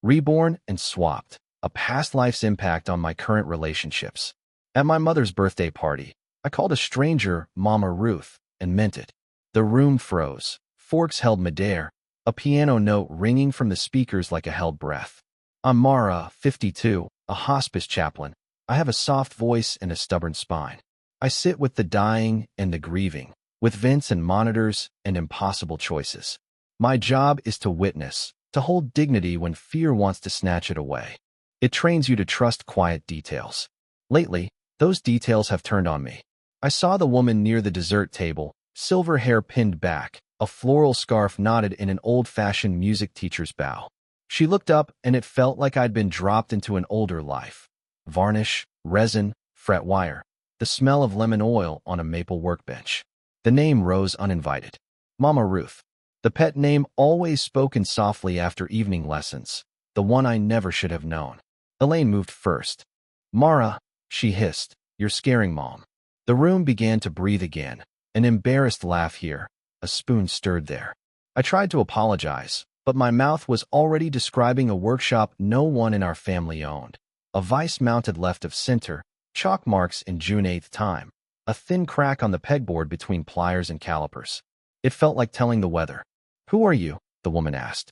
Reborn and swapped, a past life's impact on my current relationships. At my mother's birthday party, I called a stranger Mama Ruth and meant it. The room froze, forks held midair, a piano note ringing from the speakers like a held breath. I'm Mara, 52, a hospice chaplain. I have a soft voice and a stubborn spine. I sit with the dying and the grieving, with vents and monitors and impossible choices. My job is to witness, to hold dignity when fear wants to snatch it away. It trains you to trust quiet details. Lately, those details have turned on me. I saw the woman near the dessert table, silver hair pinned back, a floral scarf knotted in an old-fashioned music teacher's bow. She looked up and it felt like I'd been dropped into an older life. Varnish, resin, fret wire, the smell of lemon oil on a maple workbench. The name rose uninvited. Mama Ruth. The pet name always spoken softly after evening lessons, the one I never should have known. Elaine moved first. Mara, she hissed, you're scaring Mom. The room began to breathe again, an embarrassed laugh here, a spoon stirred there. I tried to apologize, but my mouth was already describing a workshop no one in our family owned. A vice mounted left of center, chalk marks in June 8th time, a thin crack on the pegboard between pliers and calipers. It felt like telling the weather. Who are you? The woman asked.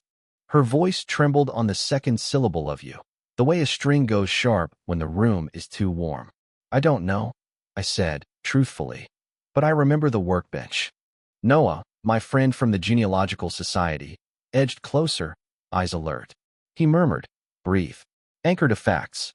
Her voice trembled on the second syllable of you, the way a string goes sharp when the room is too warm. I don't know, I said, truthfully, but I remember the workbench. Noah, my friend from the Genealogical Society, edged closer, eyes alert. He murmured, brief, anchor to facts.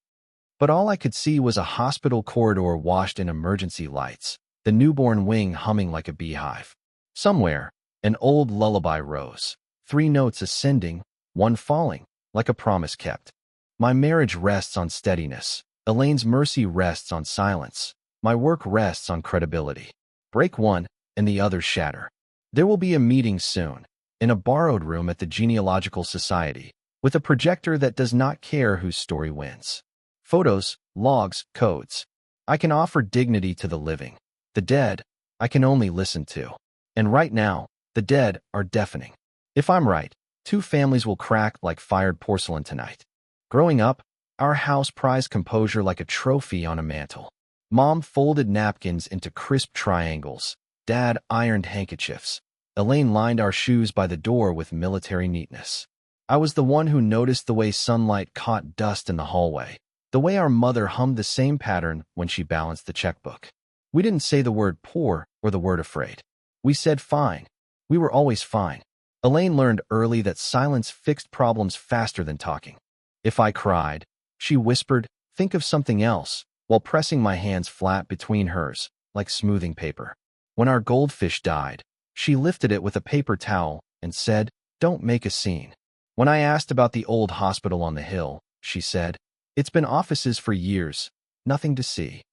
But all I could see was a hospital corridor washed in emergency lights, the newborn wing humming like a beehive. Somewhere, an old lullaby rose, 3 notes ascending, 1 falling, like a promise kept. My marriage rests on steadiness. Elaine's mercy rests on silence. My work rests on credibility. Break one, and the others shatter. There will be a meeting soon, in a borrowed room at the Genealogical Society, with a projector that does not care whose story wins. Photos, logs, codes. I can offer dignity to the living. The dead, I can only listen to. And right now, the dead are deafening. If I'm right, 2 families will crack like fired porcelain tonight. Growing up, our house prized composure like a trophy on a mantle. Mom folded napkins into crisp triangles. Dad ironed handkerchiefs. Elaine lined our shoes by the door with military neatness. I was the one who noticed the way sunlight caught dust in the hallway, the way our mother hummed the same pattern when she balanced the checkbook. We didn't say the word poor or the word afraid. We said fine. We were always fine. Elaine learned early that silence fixed problems faster than talking. If I cried, she whispered, think of something else, while pressing my hands flat between hers, like smoothing paper. When our goldfish died, she lifted it with a paper towel and said, don't make a scene. When I asked about the old hospital on the hill, she said, it's been offices for years, nothing to see.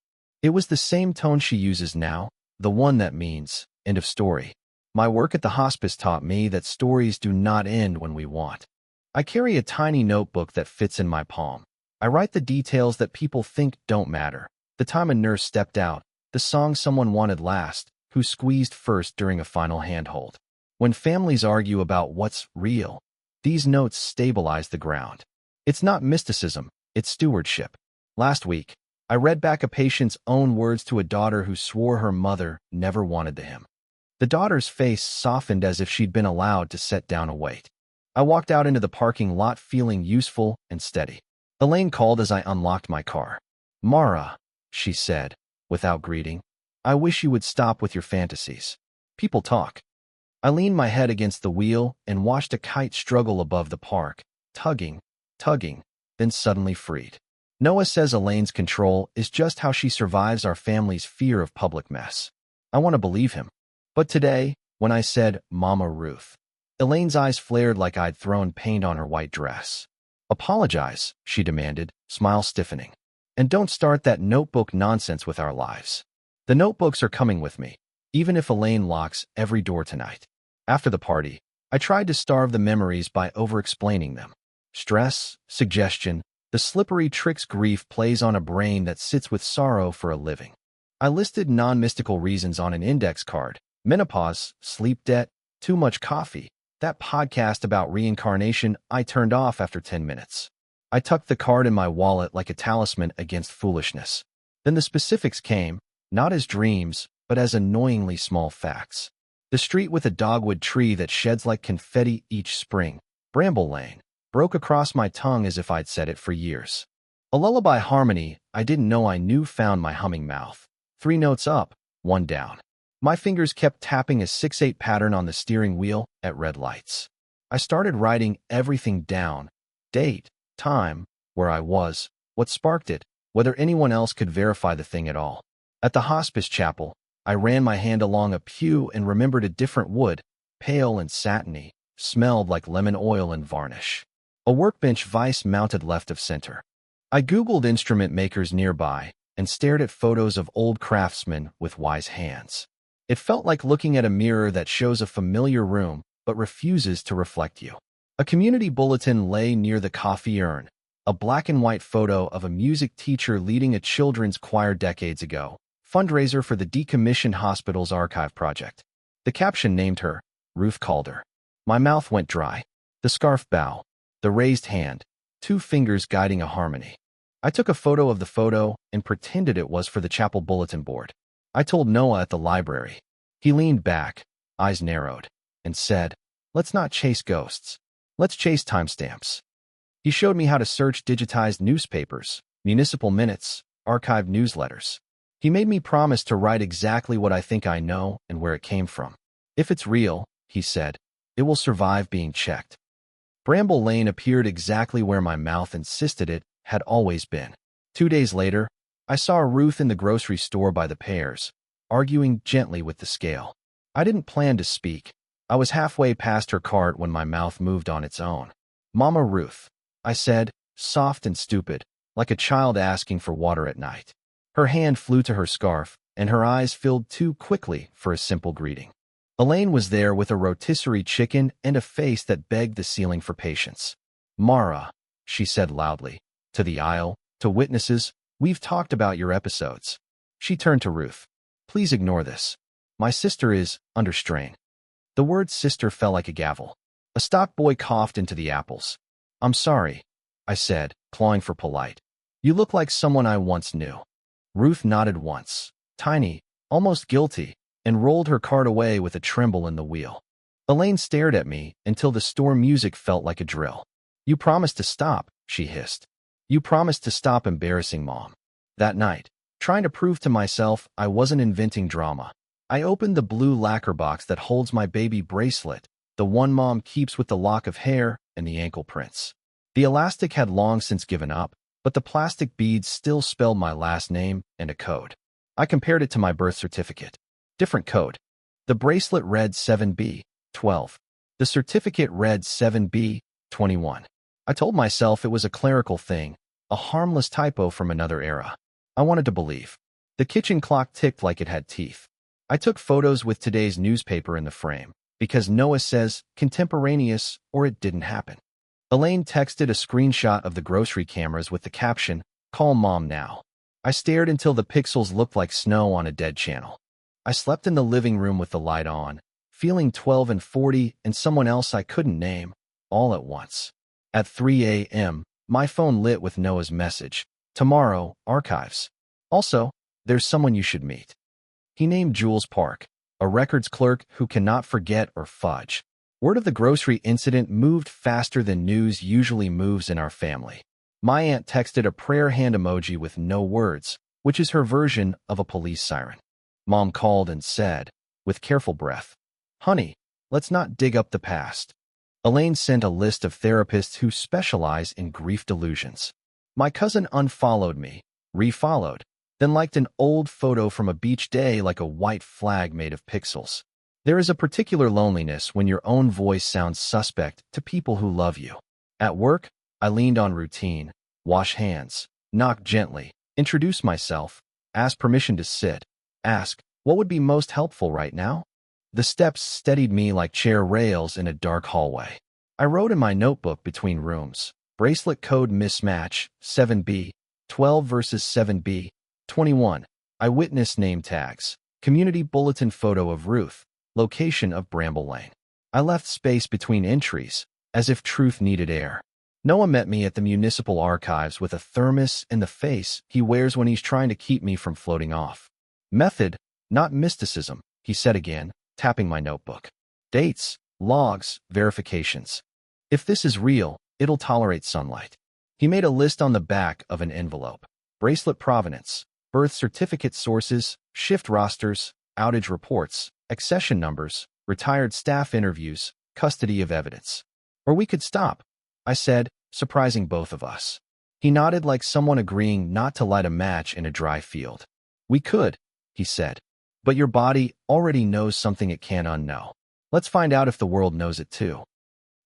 It was the same tone she uses now, the one that means, end of story. My work at the hospice taught me that stories do not end when we want. I carry a tiny notebook that fits in my palm. I write the details that people think don't matter. The time a nurse stepped out, the song someone wanted last, who squeezed first during a final handhold. When families argue about what's real, these notes stabilize the ground. It's not mysticism, it's stewardship. Last week, I read back a patient's own words to a daughter who swore her mother never wanted the hymn. The daughter's face softened as if she'd been allowed to set down a weight. I walked out into the parking lot feeling useful and steady. Elaine called as I unlocked my car. Mara, she said, without greeting, I wish you would stop with your fantasies. People talk. I leaned my head against the wheel and watched a kite struggle above the park, tugging, then suddenly freed. Noah says Elaine's control is just how she survives our family's fear of public mess. I want to believe him. But today, when I said, Mama Ruth, Elaine's eyes flared like I'd thrown paint on her white dress. Apologize, she demanded, smile stiffening. And don't start that notebook nonsense with our lives. The notebooks are coming with me, even if Elaine locks every door tonight. After the party, I tried to starve the memories by over-explaining them. Stress, suggestion, the slippery tricks grief plays on a brain that sits with sorrow for a living. I listed non-mystical reasons on an index card: menopause, sleep debt, too much coffee, that podcast about reincarnation I turned off after 10 minutes. I tucked the card in my wallet like a talisman against foolishness. Then the specifics came, not as dreams, but as annoyingly small facts. The street with a dogwood tree that sheds like confetti each spring, Bramble Lane, broke across my tongue as if I'd said it for years. A lullaby harmony I didn't know I knew found my humming mouth. 3 notes up, 1 down. My fingers kept tapping a 6/8 pattern on the steering wheel at red lights. I started writing everything down. Date, time, where I was, what sparked it, whether anyone else could verify the thing at all. At the hospice chapel, I ran my hand along a pew and remembered a different wood, pale and satiny, smelled like lemon oil and varnish. A workbench vise mounted left of center. I Googled instrument makers nearby and stared at photos of old craftsmen with wise hands. It felt like looking at a mirror that shows a familiar room but refuses to reflect you. A community bulletin lay near the coffee urn, a black and white photo of a music teacher leading a children's choir decades ago, fundraiser for the decommissioned hospital's archive project. The caption named her, Ruth Calder. My mouth went dry. The scarf bow, the raised hand, 2 fingers guiding a harmony. I took a photo of the photo and pretended it was for the chapel bulletin board. I told Noah at the library. He leaned back, eyes narrowed, and said, "Let's not chase ghosts. Let's chase timestamps." He showed me how to search digitized newspapers, municipal minutes, archived newsletters. He made me promise to write exactly what I think I know and where it came from. If it's real, he said, it will survive being checked. Bramble Lane appeared exactly where my mouth insisted it had always been. 2 days later, I saw Ruth in the grocery store by the pears, arguing gently with the scale. I didn't plan to speak. I was halfway past her cart when my mouth moved on its own. "Mama Ruth," I said, soft and stupid, like a child asking for water at night. Her hand flew to her scarf, and her eyes filled too quickly for a simple greeting. Elaine was there with a rotisserie chicken and a face that begged the ceiling for patience. "Mara," she said loudly, to the aisle, to witnesses, "we've talked about your episodes." She turned to Ruth. "Please ignore this. My sister is under strain." The word sister fell like a gavel. A stock boy coughed into the apples. "I'm sorry," I said, clawing for polite. "You look like someone I once knew." Ruth nodded once, tiny, almost guilty, and rolled her cart away with a tremble in the wheel. Elaine stared at me until the store music felt like a drill. "You promised to stop," she hissed. "You promised to stop embarrassing Mom." That night, trying to prove to myself I wasn't inventing drama, I opened the blue lacquer box that holds my baby bracelet, the one Mom keeps with the lock of hair and the ankle prints. The elastic had long since given up, but the plastic beads still spelled my last name and a code. I compared it to my birth certificate. Different code. The bracelet read 7B, 12. The certificate read 7B, 21. I told myself it was a clerical thing, a harmless typo from another era. I wanted to believe. The kitchen clock ticked like it had teeth. I took photos with today's newspaper in the frame, because Noah says contemporaneous or it didn't happen. Elaine texted a screenshot of the grocery cameras with the caption, "Call Mom now." I stared until the pixels looked like snow on a dead channel. I slept in the living room with the light on, feeling 12 and 40 and someone else I couldn't name, all at once. At 3 a.m., my phone lit with Noah's message, "Tomorrow, archives. Also, there's someone you should meet." He named Jules Park, a records clerk who cannot forget or fudge. Word of the grocery incident moved faster than news usually moves in our family. My aunt texted a prayer hand emoji with no words, which is her version of a police siren. Mom called and said, with careful breath, "Honey, let's not dig up the past." Elaine sent a list of therapists who specialize in grief delusions. My cousin unfollowed me, refollowed, then liked an old photo from a beach day like a white flag made of pixels. There is a particular loneliness when your own voice sounds suspect to people who love you. At work, I leaned on routine, wash hands, knock gently, introduce myself, ask permission to sit, ask, what would be most helpful right now? The steps steadied me like chair rails in a dark hallway. I wrote in my notebook between rooms, bracelet code mismatch, 7B, 12 versus 7B, 21, eyewitness name tags, community bulletin photo of Ruth, location of Bramble Lane. I left space between entries, as if truth needed air. Noah met me at the municipal archives with a thermos and the face he wears when he's trying to keep me from floating off. Method, not mysticism, he said again, tapping my notebook. Dates, logs, verifications. If this is real, it'll tolerate sunlight. He made a list on the back of an envelope. Bracelet provenance, birth certificate sources, shift rosters, outage reports, accession numbers, retired staff interviews, custody of evidence. Or we could stop, I said, surprising both of us. He nodded like someone agreeing not to light a match in a dry field. We could, he said. But your body already knows something it can't unknow. Let's find out if the world knows it too.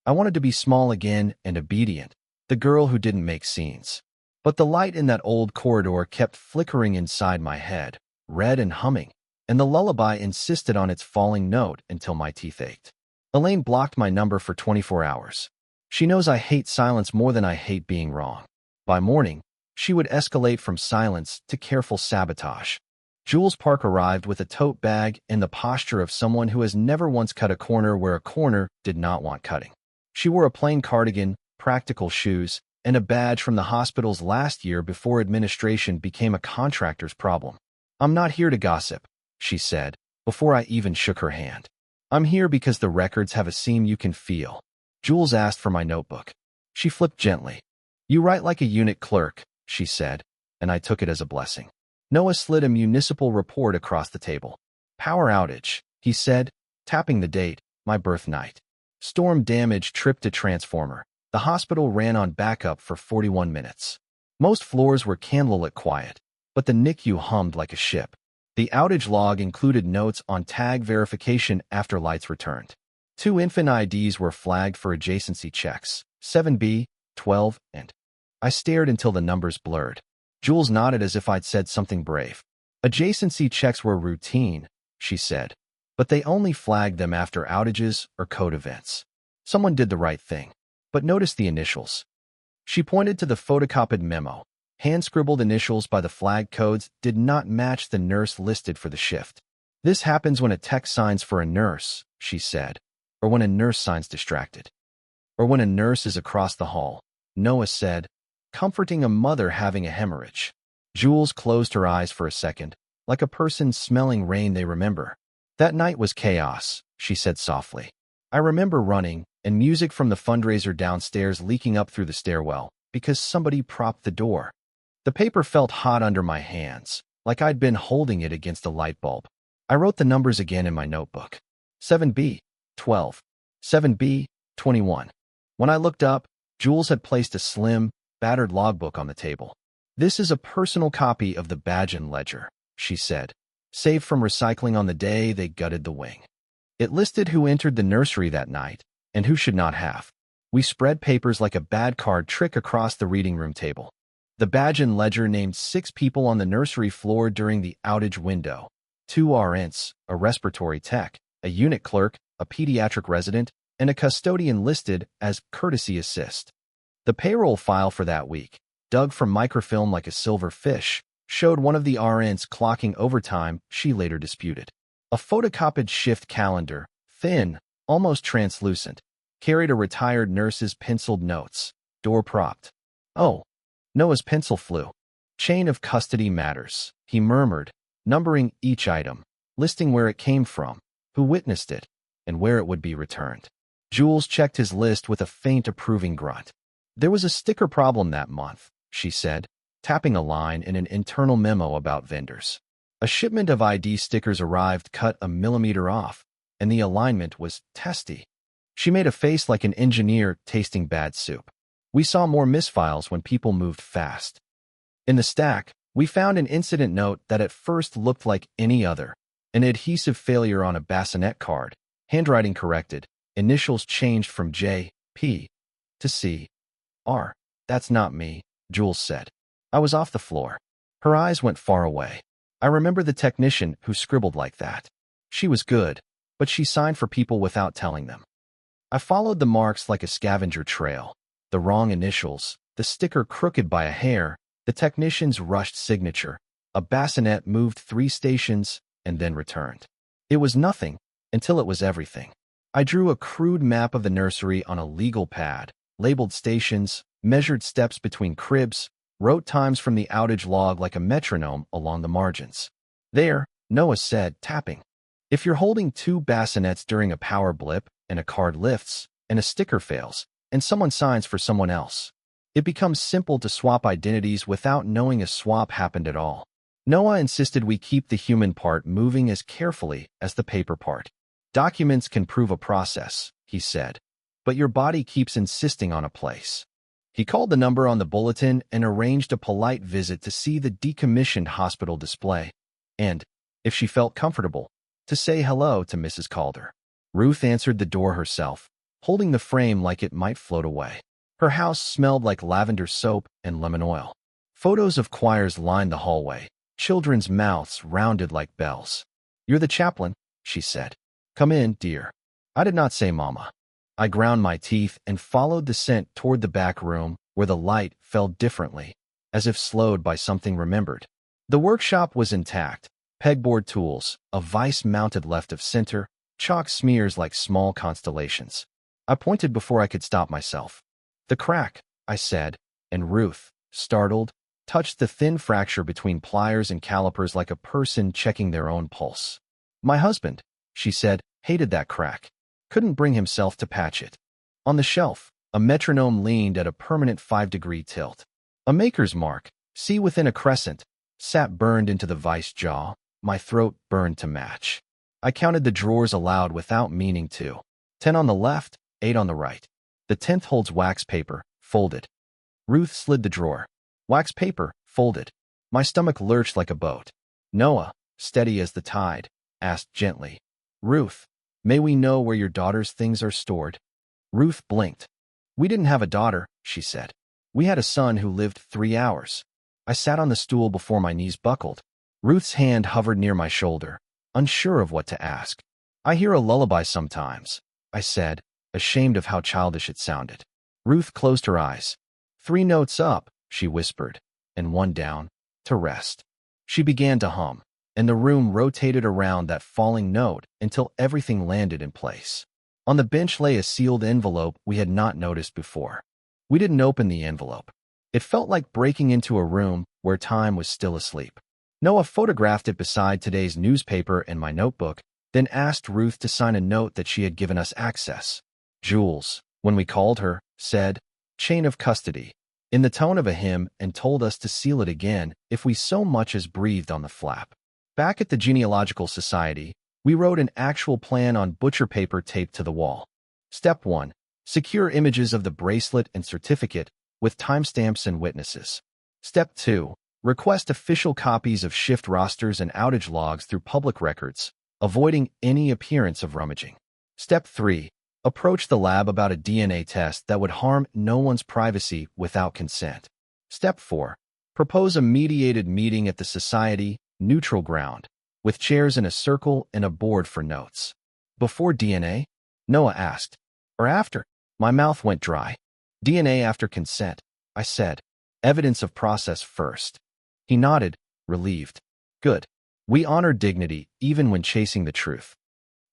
I wanted to be small again and obedient, the girl who didn't make scenes. But the light in that old corridor kept flickering inside my head, red and humming, and the lullaby insisted on its falling note until my teeth ached. Elaine blocked my number for 24 hours. She knows I hate silence more than I hate being wrong. By morning, she would escalate from silence to careful sabotage. Jules Park arrived with a tote bag and the posture of someone who has never once cut a corner where a corner did not want cutting. She wore a plain cardigan, practical shoes, and a badge from the hospital's last year before administration became a contractor's problem. I'm not here to gossip, she said, before I even shook her hand. I'm here because the records have a seam you can feel. Jules asked for my notebook. She flipped gently. You write like a unit clerk, she said, and I took it as a blessing. Noah slid a municipal report across the table. Power outage, he said, tapping the date, my birth night. Storm damage tripped a transformer. The hospital ran on backup for 41 minutes. Most floors were candlelit quiet, but the NICU hummed like a ship. The outage log included notes on tag verification after lights returned. 2 infant IDs were flagged for adjacency checks, 7B, 12, and I stared until the numbers blurred. Jules nodded as if I'd said something brave. Adjacency checks were routine, she said, but they only flagged them after outages or code events. Someone did the right thing, but notice the initials. She pointed to the photocopied memo. Hand-scribbled initials by the flag codes did not match the nurse listed for the shift. This happens when a tech signs for a nurse, she said, or when a nurse signs distracted. Or when a nurse is across the hall, Noah said, comforting a mother having a hemorrhage. Jules closed her eyes for a second, like a person smelling rain they remember. That night was chaos, she said softly. I remember running, and music from the fundraiser downstairs leaking up through the stairwell, because somebody propped the door. The paper felt hot under my hands, like I'd been holding it against a light bulb. I wrote the numbers again in my notebook. 7B, 12. 7B, 21. When I looked up, Jules had placed a slim, battered logbook on the table. This is a personal copy of the badge and ledger, she said, saved from recycling on the day they gutted the wing. It listed who entered the nursery that night and who should not have. We spread papers like a bad card trick across the reading room table. The badge and ledger named 6 people on the nursery floor during the outage window. 2 RNs, a respiratory tech, a unit clerk, a pediatric resident, and a custodian listed as courtesy assist. The payroll file for that week, dug from microfilm like a silver fish, showed one of the RNs clocking overtime she later disputed. A photocopied shift calendar, thin, almost translucent, carried a retired nurse's penciled notes, door propped. Oh, Noah's pencil flew. Chain of custody matters, he murmured, numbering each item, listing where it came from, who witnessed it, and where it would be returned. Jules checked his list with a faint approving grunt. There was a sticker problem that month, she said, tapping a line in an internal memo about vendors. A shipment of ID stickers arrived cut a millimeter off, and the alignment was testy. She made a face like an engineer tasting bad soup. We saw more misfiles when people moved fast. In the stack, we found an incident note that at first looked like any other, an adhesive failure on a bassinet card, handwriting corrected, initials changed from J, P, to C, R. That's not me, Jules said. I was off the floor. Her eyes went far away. I remember the technician who scribbled like that. She was good, but she signed for people without telling them. I followed the marks like a scavenger trail. The wrong initials, the sticker crooked by a hair, the technician's rushed signature, a bassinet moved 3 stations and then returned. It was nothing until it was everything. I drew a crude map of the nursery on a legal pad, labeled stations, measured steps between cribs, wrote times from the outage log like a metronome along the margins. There, Noah said, tapping. If you're holding two bassinets during a power blip, and a card lifts, and a sticker fails, and someone signs for someone else, it becomes simple to swap identities without knowing a swap happened at all. Noah insisted we keep the human part moving as carefully as the paper part. Documents can prove a process, he said, but your body keeps insisting on a place. He called the number on the bulletin and arranged a polite visit to see the decommissioned hospital display, and, if she felt comfortable, to say hello to Mrs. Calder. Ruth answered the door herself, holding the frame like it might float away. Her house smelled like lavender soap and lemon oil. Photos of choirs lined the hallway, children's mouths rounded like bells. "You're the chaplain," she said. "Come in, dear." I did not say mama. I ground my teeth and followed the scent toward the back room where the light fell differently, as if slowed by something remembered. The workshop was intact, pegboard tools, a vise mounted left of center, chalk smears like small constellations. I pointed before I could stop myself. "The crack," I said, and Ruth, startled, touched the thin fracture between pliers and calipers like a person checking their own pulse. "My husband," she said, "hated that crack. Couldn't bring himself to patch it." On the shelf, a metronome leaned at a permanent 5-degree tilt. A maker's mark, see within a crescent, sat burned into the vice jaw, my throat burned to match. I counted the drawers aloud without meaning to. 10 on the left, 8 on the right. The 10th holds wax paper, folded. Ruth slid the drawer. Wax paper, folded. My stomach lurched like a boat. Noah, steady as the tide, asked gently, "Ruth, may we know where your daughter's things are stored?" Ruth blinked. "We didn't have a daughter," she said. "We had a son who lived 3 hours." I sat on the stool before my knees buckled. Ruth's hand hovered near my shoulder, unsure of what to ask. "I hear a lullaby sometimes," I said, ashamed of how childish it sounded. Ruth closed her eyes. 3 notes up," she whispered, "and 1 down, to rest." She began to hum, and the room rotated around that falling note until everything landed in place. On the bench lay a sealed envelope we had not noticed before. We didn't open the envelope. It felt like breaking into a room where time was still asleep. Noah photographed it beside today's newspaper and my notebook, then asked Ruth to sign a note that she had given us access. Jules, when we called her, said, "Chain of custody," in the tone of a hymn, and told us to seal it again if we so much as breathed on the flap. Back at the Genealogical Society, we wrote an actual plan on butcher paper taped to the wall. Step 1. Secure images of the bracelet and certificate with timestamps and witnesses. Step 2. Request official copies of shift rosters and outage logs through public records, avoiding any appearance of rummaging. Step 3. Approach the lab about a DNA test that would harm no one's privacy without consent. Step 4. Propose a mediated meeting at the Society, neutral ground, with chairs in a circle and a board for notes. "Before DNA?" Noah asked. "Or after?" My mouth went dry. "DNA after consent," I said. "Evidence of process first." He nodded, relieved. "Good. We honor dignity even when chasing the truth."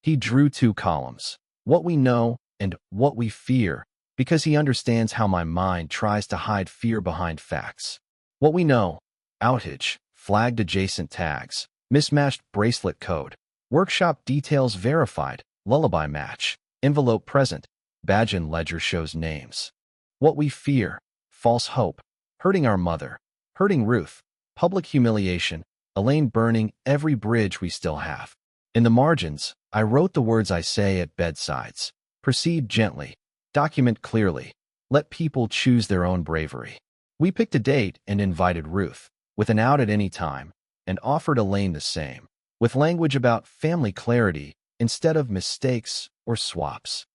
He drew 2 columns, what we know and what we fear, because he understands how my mind tries to hide fear behind facts. What we know: outage, flagged adjacent tags, mismatched bracelet code, workshop details verified, lullaby match, envelope present, badge and ledger shows names. What we fear: false hope, hurting our mother, hurting Ruth, public humiliation, Elaine burning every bridge we still have. In the margins, I wrote the words I say at bedsides. Proceed gently. Document clearly. Let people choose their own bravery. We picked a date and invited Ruth, with an out at any time, and offered Elaine the same, with language about family clarity instead of mistakes or swaps.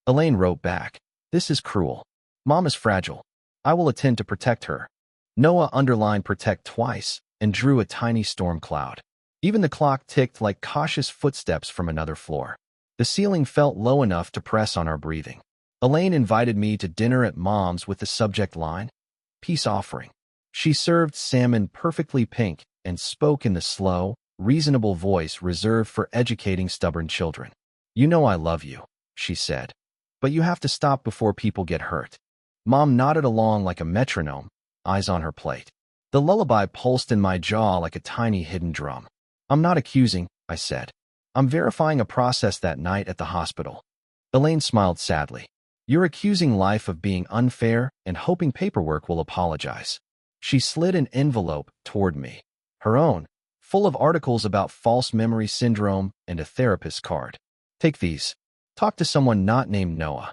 Elaine wrote back, "This is cruel. Mom is fragile. I will attend to protect her." Noah underlined protect twice and drew a tiny storm cloud. Even the clock ticked like cautious footsteps from another floor. The ceiling felt low enough to press on our breathing. Elaine invited me to dinner at Mom's with the subject line, "Peace Offering." She served salmon perfectly pink and spoke in the slow, reasonable voice reserved for educating stubborn children. "You know I love you." she said. But you have to stop before people get hurt. Mom nodded along like a metronome, eyes on her plate. The lullaby pulsed in my jaw like a tiny hidden drum. I'm not accusing, I said. I'm verifying a process that night at the hospital. Elaine smiled sadly. You're accusing life of being unfair and hoping paperwork will apologize. She slid an envelope toward me. Her own, full of articles about false memory syndrome and a therapist's card. Take these. Talk to someone not named Noah.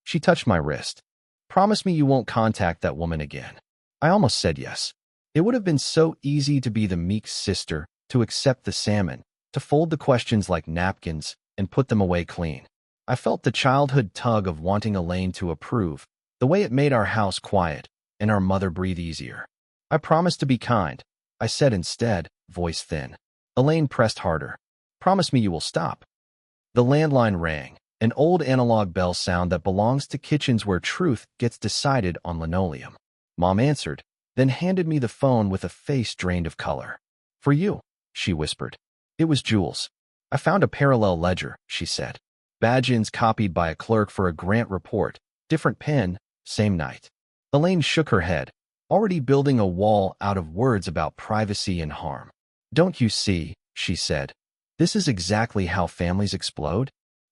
She touched my wrist. Promise me you won't contact that woman again. I almost said yes. It would have been so easy to be the meek sister, to accept the salmon, to fold the questions like napkins and put them away clean. I felt the childhood tug of wanting Elaine to approve, the way it made our house quiet and our mother breathe easier. I promised to be kind, I said instead, voice thin. Elaine pressed harder. Promise me you will stop. The landline rang, an old analog bell sound that belongs to kitchens where truth gets decided on linoleum. Mom answered, then handed me the phone with a face drained of color. For you, she whispered. It was Jules. I found a parallel ledger, she said. Badge-ins copied by a clerk for a grant report, different pen, same night. Elaine shook her head, already building a wall out of words about privacy and harm. Don't you see, she said. This is exactly how families explode.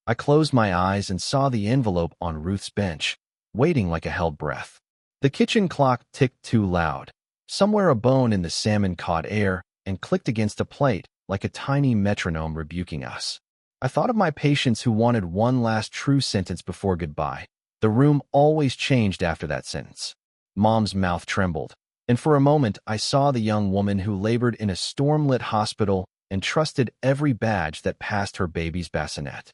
I closed my eyes and saw the envelope on Ruth's bench, waiting like a held breath. The kitchen clock ticked too loud. Somewhere a bone in the salmon caught air and clicked against a plate like a tiny metronome rebuking us. I thought of my patients who wanted one last true sentence before goodbye. The room always changed after that sentence. Mom's mouth trembled, and for a moment I saw the young woman who labored in a storm-lit hospital and trusted every badge that passed her baby's bassinet.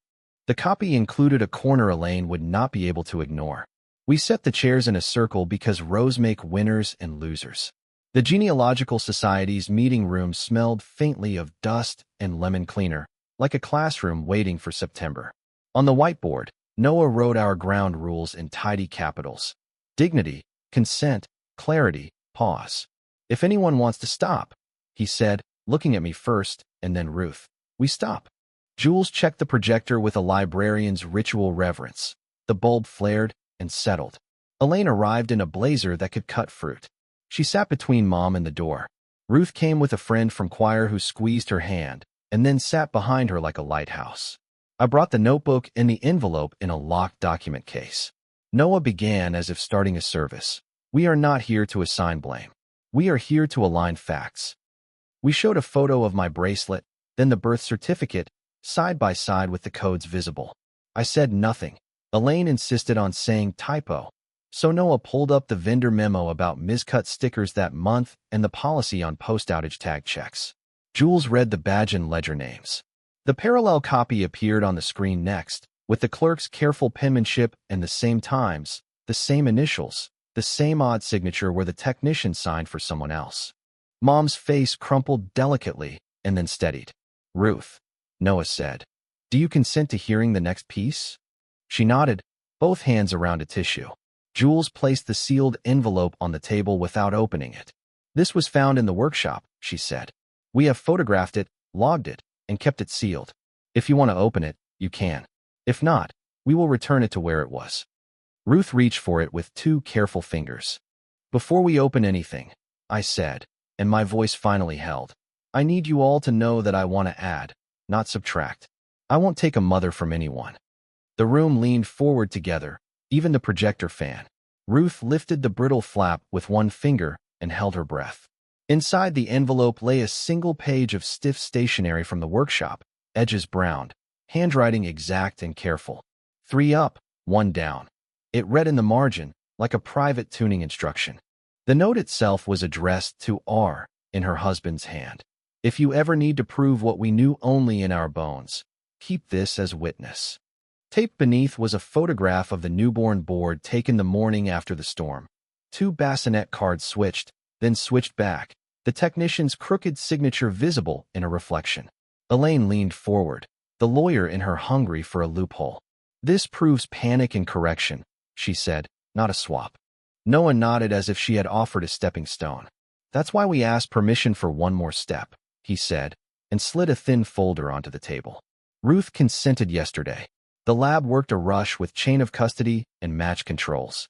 The copy included a corner Elaine would not be able to ignore. We set the chairs in a circle because rows make winners and losers. The genealogical society's meeting room smelled faintly of dust and lemon cleaner, like a classroom waiting for September. On the whiteboard, Noah wrote our ground rules in tidy capitals. Dignity, consent, clarity, pause. If anyone wants to stop, he said, looking at me first and then Ruth. We stop. Jules checked the projector with a librarian's ritual reverence. The bulb flared and settled. Elaine arrived in a blazer that could cut fruit. She sat between Mom and the door. Ruth came with a friend from choir who squeezed her hand and then sat behind her like a lighthouse. I brought the notebook and the envelope in a locked document case. Noah began as if starting a service. We are not here to assign blame. We are here to align facts. We showed a photo of my bracelet, then the birth certificate, side by side with the codes visible. I said nothing. Elaine insisted on saying typo. So Noah pulled up the vendor memo about miscut stickers that month and the policy on post-outage tag checks. Jules read the badge and ledger names. The parallel copy appeared on the screen next, with the clerk's careful penmanship and the same times, the same initials, the same odd signature where the technician signed for someone else. Mom's face crumpled delicately and then steadied. Ruth, Noah said, do you consent to hearing the next piece? She nodded, both hands around a tissue. Jules placed the sealed envelope on the table without opening it. This was found in the workshop, she said. We have photographed it, logged it, and kept it sealed. If you want to open it, you can. If not, we will return it to where it was. Ruth reached for it with two careful fingers. Before we open anything, I said, and my voice finally held, I need you all to know that I want to add, not subtract. I won't take a mother from anyone. The room leaned forward together, even the projector fan. Ruth lifted the brittle flap with one finger and held her breath. Inside the envelope lay a single page of stiff stationery from the workshop, edges browned, handwriting exact and careful. 3 up, 1 down. It read in the margin, like a private tuning instruction. The note itself was addressed to R in her husband's hand. If you ever need to prove what we knew only in our bones, keep this as witness. Taped beneath was a photograph of the newborn board taken the morning after the storm. 2 bassinet cards switched, then switched back, the technician's crooked signature visible in a reflection. Elaine leaned forward, the lawyer in her hungry for a loophole. This proves panic and correction, she said, not a swap. Noah nodded as if she had offered a stepping stone. That's why we asked permission for one more step, he said, and slid a thin folder onto the table. Ruth consented yesterday. The lab worked a rush with chain of custody and match controls.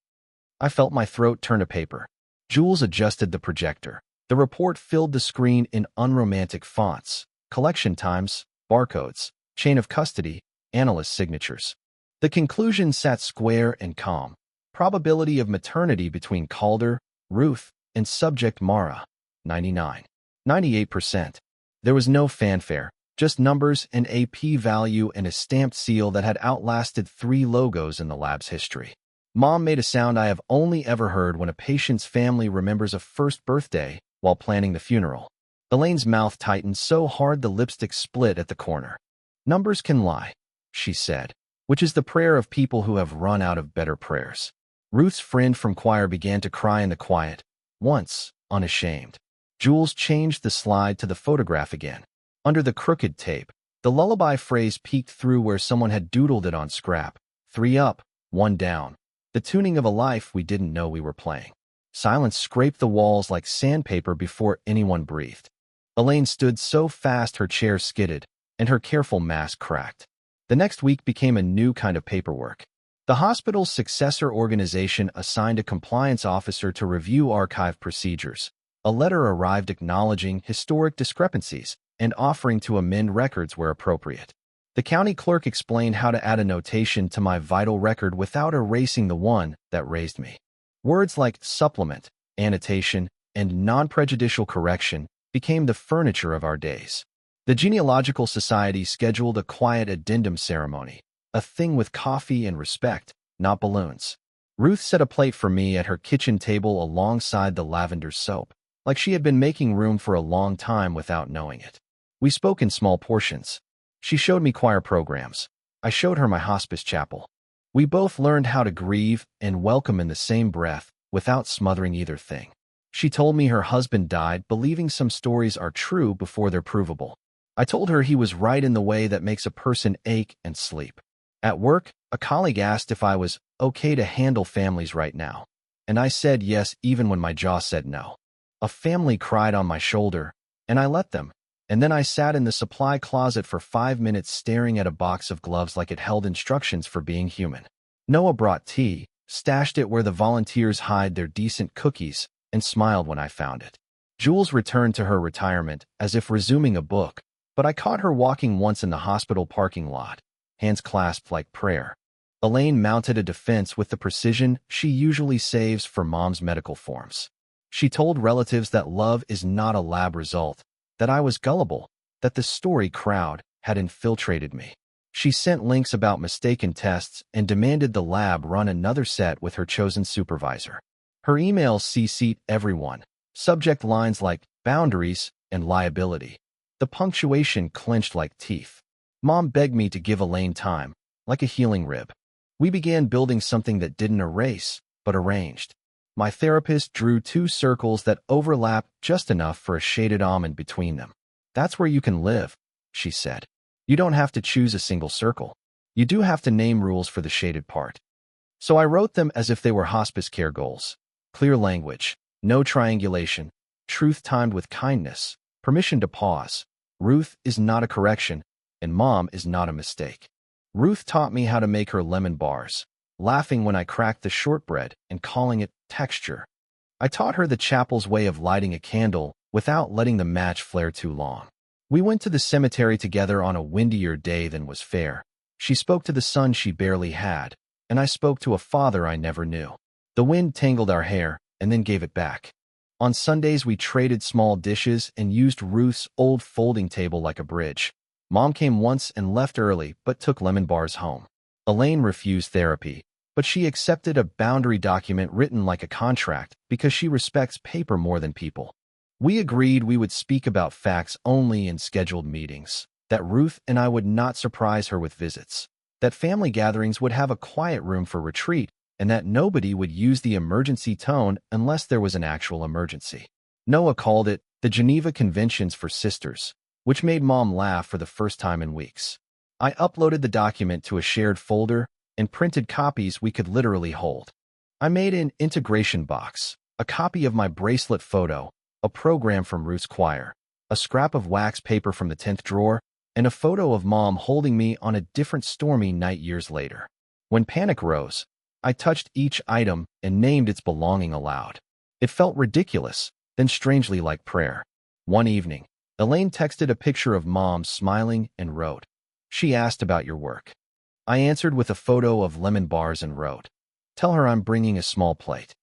I felt my throat turn to paper. Jules adjusted the projector. The report filled the screen in unromantic fonts: collection times, barcodes, chain of custody, analyst signatures. The conclusion sat square and calm. Probability of maternity between Calder, Ruth, and subject Mara, 99. 98%. There was no fanfare, just numbers, and a p-value, and a stamped seal that had outlasted 3 logos in the lab's history. Mom made a sound I have only ever heard when a patient's family remembers a first birthday while planning the funeral. Elaine's mouth tightened so hard the lipstick split at the corner. Numbers can lie, she said, which is the prayer of people who have run out of better prayers. Ruth's friend from choir began to cry in the quiet, once unashamed. Jules changed the slide to the photograph again. Under the crooked tape, the lullaby phrase peeked through where someone had doodled it on scrap: 3 up, 1 down. The tuning of a life we didn't know we were playing. Silence scraped the walls like sandpaper before anyone breathed. Elaine stood so fast her chair skidded, and her careful mask cracked. The next week became a new kind of paperwork. The hospital's successor organization assigned a compliance officer to review archive procedures. A letter arrived acknowledging historic discrepancies and offering to amend records where appropriate. The county clerk explained how to add a notation to my vital record without erasing the one that raised me. Words like supplement, annotation, and non-prejudicial correction became the furniture of our days. The Genealogical Society scheduled a quiet addendum ceremony, a thing with coffee and respect, not balloons. Ruth set a plate for me at her kitchen table alongside the lavender soap, like she had been making room for a long time without knowing it. We spoke in small portions. She showed me choir programs. I showed her my hospice chapel. We both learned how to grieve and welcome in the same breath without smothering either thing. She told me her husband died believing some stories are true before they're provable. I told her he was right in the way that makes a person ache and sleep. At work, a colleague asked if I was okay to handle families right now, and I said yes even when my jaw said no. A family cried on my shoulder, and I let them. And then I sat in the supply closet for 5 minutes staring at a box of gloves like it held instructions for being human. Noah brought tea, stashed it where the volunteers hide their decent cookies, and smiled when I found it. Jules returned to her retirement as if resuming a book, but I caught her walking once in the hospital parking lot, hands clasped like prayer. Elaine mounted a defense with the precision she usually saves for Mom's medical forms. She told relatives that love is not a lab result, that I was gullible, that the story crowd had infiltrated me. She sent links about mistaken tests and demanded the lab run another set with her chosen supervisor. Her emails CC'd everyone, subject lines like boundaries and liability. The punctuation clenched like teeth. Mom begged me to give Elaine time, like a healing rib. We began building something that didn't erase, but arranged. My therapist drew 2 circles that overlapped just enough for a shaded almond between them. That's where you can live, she said. You don't have to choose a single circle. You do have to name rules for the shaded part. So I wrote them as if they were hospice care goals. Clear language, no triangulation, truth timed with kindness, permission to pause. Ruth is not a correction, and Mom is not a mistake. Ruth taught me how to make her lemon bars, laughing when I cracked the shortbread and calling it texture. I taught her the chapel's way of lighting a candle without letting the match flare too long. We went to the cemetery together on a windier day than was fair. She spoke to the son she barely had, and I spoke to a father I never knew. The wind tangled our hair and then gave it back. On Sundays we traded small dishes and used Ruth's old folding table like a bridge. Mom came once and left early but took lemon bars home. Elaine refused therapy, but she accepted a boundary document written like a contract because she respects paper more than people. We agreed we would speak about facts only in scheduled meetings, that Ruth and I would not surprise her with visits, that family gatherings would have a quiet room for retreat, and that nobody would use the emergency tone unless there was an actual emergency. Noah called it the Geneva Conventions for Sisters, which made Mom laugh for the first time in weeks. I uploaded the document to a shared folder and printed copies we could literally hold. I made an integration box, a copy of my bracelet photo, a program from Ruth's choir, a scrap of wax paper from the 10th drawer, and a photo of Mom holding me on a different stormy night years later. When panic rose, I touched each item and named its belonging aloud. It felt ridiculous, then strangely like prayer. One evening, Elaine texted a picture of Mom smiling and wrote, "She asked about your work." I answered with a photo of lemon bars and wrote, "Tell her I'm bringing a small plate."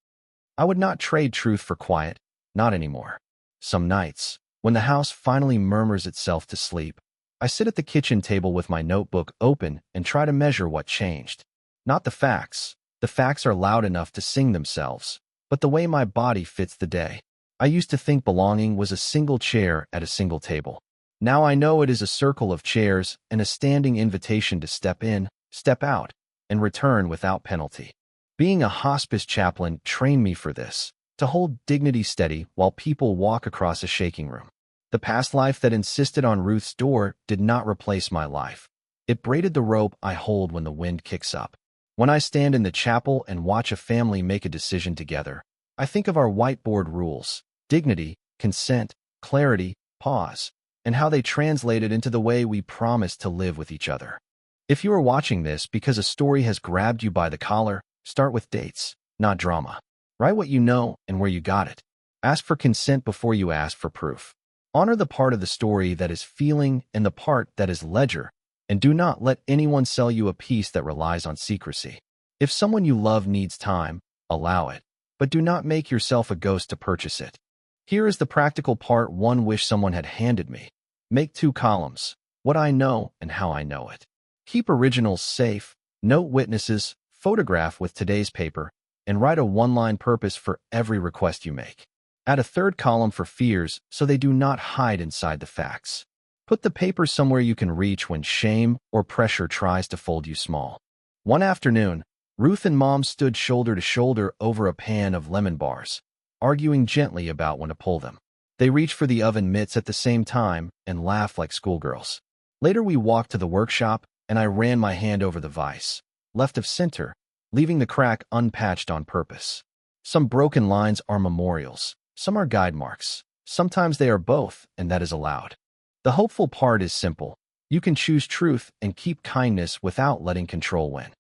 I would not trade truth for quiet, not anymore. Some nights, when the house finally murmurs itself to sleep, I sit at the kitchen table with my notebook open and try to measure what changed. Not the facts. The facts are loud enough to sing themselves, but the way my body fits the day. I used to think belonging was a single chair at a single table. Now I know it is a circle of chairs and a standing invitation to step in, step out, and return without penalty. Being a hospice chaplain trained me for this, to hold dignity steady while people walk across a shaking room. The past life that insisted on Ruth's door did not replace my life. It braided the rope I hold when the wind kicks up. When I stand in the chapel and watch a family make a decision together, I think of our whiteboard rules: dignity, consent, clarity, pause, and how they translated into the way we promise to live with each other. If you are watching this because a story has grabbed you by the collar, start with dates, not drama. Write what you know and where you got it. Ask for consent before you ask for proof. Honor the part of the story that is feeling and the part that is ledger, and do not let anyone sell you a piece that relies on secrecy. If someone you love needs time, allow it, but do not make yourself a ghost to purchase it. Here is the practical part one wish someone had handed me. Make 2 columns, what I know and how I know it. Keep originals safe, note witnesses, photograph with today's paper, and write a one-line purpose for every request you make. Add a 3rd column for fears so they do not hide inside the facts. Put the paper somewhere you can reach when shame or pressure tries to fold you small. One afternoon, Ruth and Mom stood shoulder to shoulder over a pan of lemon bars, arguing gently about when to pull them. They reached for the oven mitts at the same time and laughed like schoolgirls. Later we walked to the workshop, and I ran my hand over the vise, left of center, leaving the crack unpatched on purpose. Some broken lines are memorials, some are guide marks. Sometimes they are both, and that is allowed. The hopeful part is simple. You can choose truth and keep kindness without letting control win.